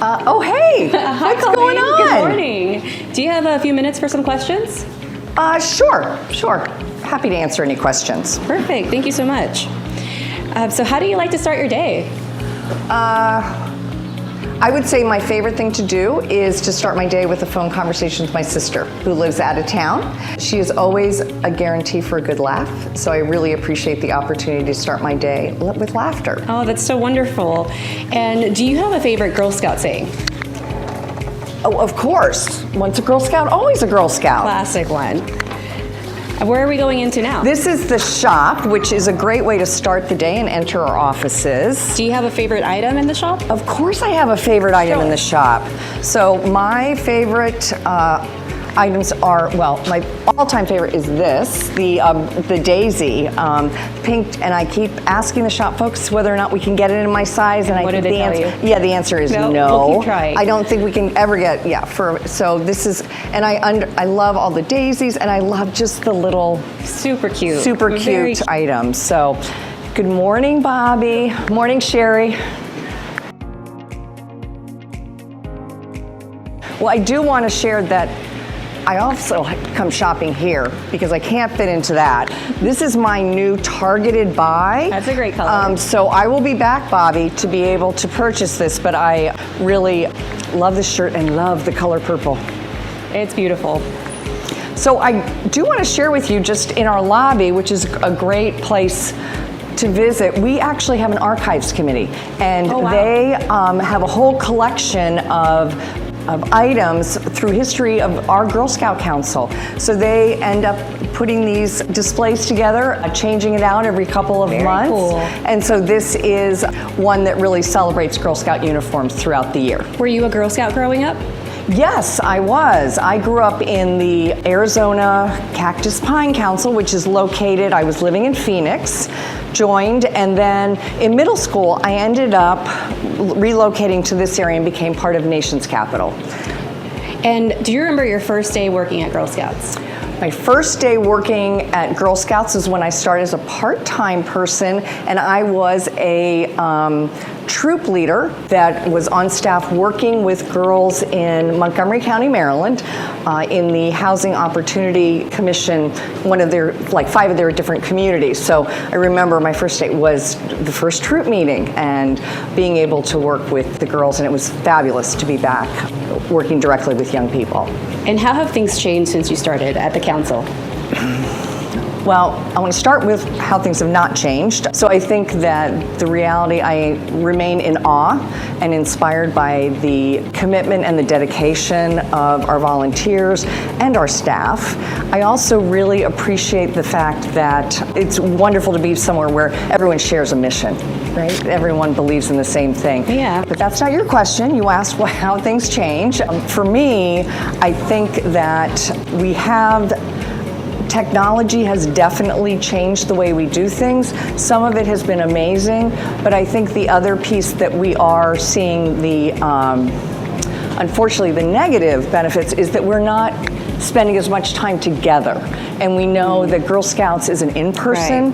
Oh, hey, Hi, what's Colleen. going on? Good morning. Do you have a few minutes for some questions? Sure. Happy to answer any questions. Perfect. Thank you so much. So how do you like to start your day? I would say my favorite thing to do is to start my day with a phone conversation with my sister who lives out of town. She is always a guarantee for a good laugh, so I really appreciate the opportunity to start my day with laughter. Oh, that's so wonderful. And do you have a favorite Girl Scout saying? Oh, of course. Once a Girl Scout, always a Girl Scout. Classic one. Where are we going into now? This is the shop, which is a great way to start the day and enter our offices. Do you have a favorite item in the shop? Of course I have a favorite item in the shop. So my favorite items are, well, my all-time favorite is this, the daisy, pink, and I keep asking the shop folks whether or not we can get it in my size, and what I did they tell you? Yeah, the answer is no. We'll keep trying. I don't think we can ever get, so this is, and I love all the daisies, and I love just the little Super cute. super cute items. So, good morning, Bobby. Morning, Sherry. Well, I do want to share that I also come shopping here because I can't fit into that. This is my new targeted buy. That's a great color. So I will be back, Bobby, to be able to purchase this, but I really love this shirt and love the color purple. It's beautiful. So I do want to share with you, just in our lobby, which is a great place to visit, we actually have an archives committee, and they have a whole collection of items through history of our Girl Scout Council. So they end up putting these displays together, changing it out every couple of months. Cool. And so this is one that really celebrates Girl Scout uniforms throughout the year. Were you a Girl Scout growing up? Yes, I was. I grew up in the Arizona Cactus Pine Council, which is located, I was living in Phoenix, joined, and then in middle school, I ended up relocating to this area and became part of Nation's Capital. And do you remember your first day working at Girl Scouts? My first day working at Girl Scouts is when I started as a part-time person, and I was a troop leader that was on staff working with girls in Montgomery County, Maryland, in the Housing Opportunity Commission, one of their, like 5 of their different communities. So I remember my first day was the first troop meeting and being able to work with the girls, and it was fabulous to be back working directly with young people. And how have things changed since you started at the council? Well, I want to start with how things have not changed. So I think that the reality, I remain in awe and inspired by the commitment and the dedication of our volunteers and our staff. I also really appreciate the fact that it's wonderful to be somewhere where everyone shares a mission, right? Everyone believes in the same thing. Yeah. But that's not your question. You asked how things change. For me, I think that we have technology has definitely changed the way we do things. Some of it has been amazing, but I think the other piece that we are seeing unfortunately, the negative benefits is that we're not spending as much time together. And we know that Girl Scouts is an in-person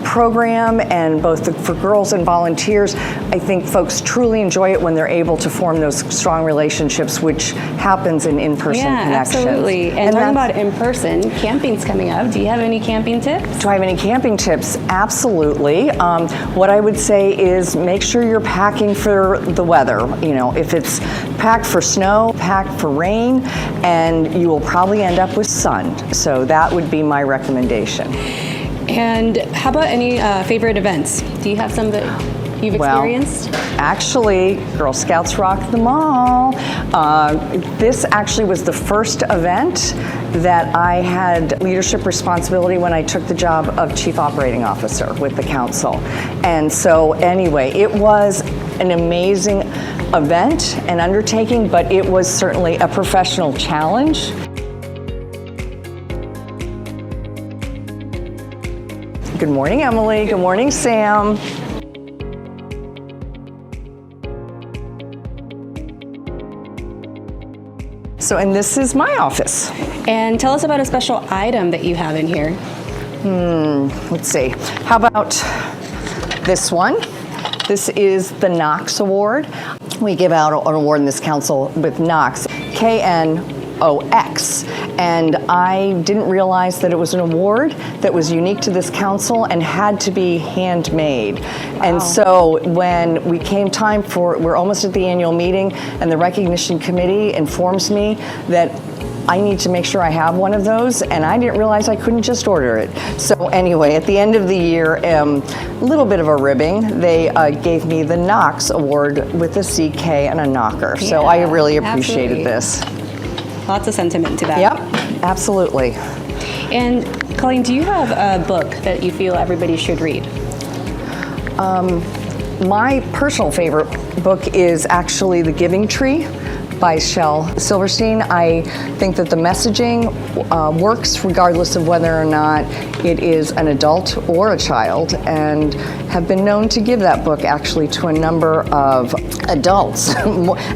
program, and both for girls and volunteers, I think folks truly enjoy it when they're able to form those strong relationships, which happens in in-person connections. Absolutely. And talking about in-person, camping's coming up. Do you have any camping tips? Do I have any camping tips? Absolutely. What I would say is make sure you're packing for the weather. You know, if it's packed for snow, packed for rain, and you will probably end up with sun. So that would be my recommendation. And how about any favorite events? Do you have some that you've experienced? Actually, Girl Scouts rock the mall. This actually was the first event that I had leadership responsibility when I took the job of Chief Operating Officer with the council. And so anyway, it was an amazing event and undertaking, but it was certainly a professional challenge. Good morning, Emily. Good morning, Sam. So, and this is my office. And tell us about a special item that you have in here. Let's see. How about this one? This is the Knox Award. we give out an award in this council with Knox, KNOX, and I didn't realize that it was an award that was unique to this council and had to be handmade. And so when we came time for, we're almost at the annual meeting, and the recognition committee informs me that I need to make sure I have one of those, and I didn't realize I couldn't just order it. So anyway, at the end of the year, a little bit of a ribbing, they gave me the Knox Award with a CK and a knocker. So I really appreciated this. Lots of sentiment to that. Yep, absolutely. And Colleen, do you have a book that you feel everybody should read? My personal favorite book is actually The Giving Tree by Shel Silverstein. I think that the messaging works regardless of whether or not it is an adult or a child, and have been known to give that book actually to a number of adults.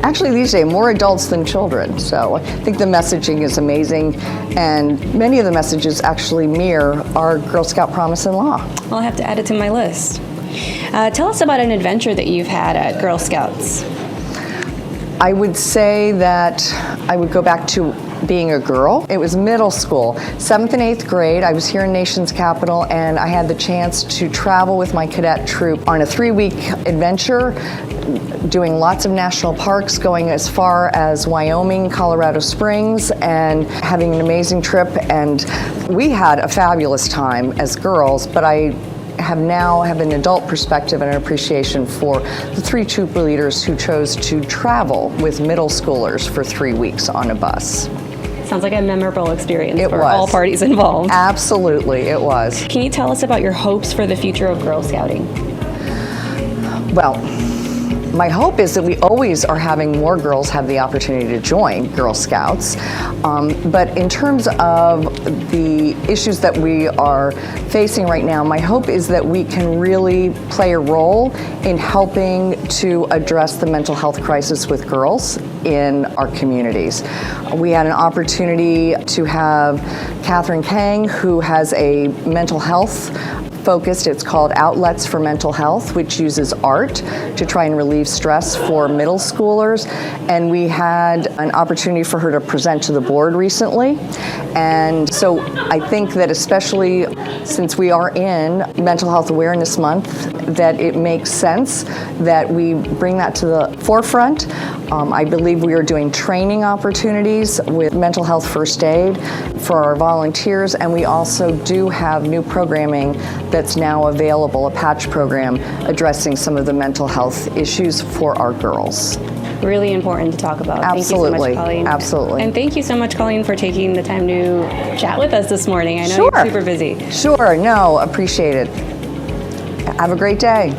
Actually these days, more adults than children. So I think the messaging is amazing, and many of the messages actually mirror our Girl Scout Promise and Law. I'll have to add it to my list. Tell us about an adventure that you've had at Girl Scouts. I would say that I would go back to being a girl. It was middle school, 7th and 8th grade. I was here in Nation's Capital, and I had the chance to travel with my cadet troop on a 3-week adventure, doing lots of national parks, going as far as Wyoming, Colorado Springs, and having an amazing trip. And we had a fabulous time as girls, but I have an adult perspective and an appreciation for the 3 troop leaders who chose to travel with middle schoolers for 3 weeks on a bus. Sounds like a memorable experience It for was. all parties involved. Absolutely, it was. Can you tell us about your hopes for the future of Girl Scouting? Well, my hope is that we always are having more girls have the opportunity to join Girl Scouts. But in terms of the issues that we are facing right now, my hope is that we can really play a role in helping to address the mental health crisis with girls in our communities. We had an opportunity to have Catherine Kang, who has a mental health focused. It's called Outlets for Mental Health, which uses art to try and relieve stress for middle schoolers. And we had an opportunity for her to present to the board recently. And so I think that especially since we are in Mental Health Awareness Month, that it makes sense that we bring that to the forefront. I believe we are doing training opportunities with mental health first aid for our volunteers, and we also do have new programming that's now available, a patch program addressing some of the mental health issues for our girls. Really important to talk about. Absolutely. Thank you so much, Colleen. Absolutely. And thank you so much, Colleen, for taking the time to chat with us this morning. I know Sure. you're super busy. Sure, no, appreciate it. Have a great day.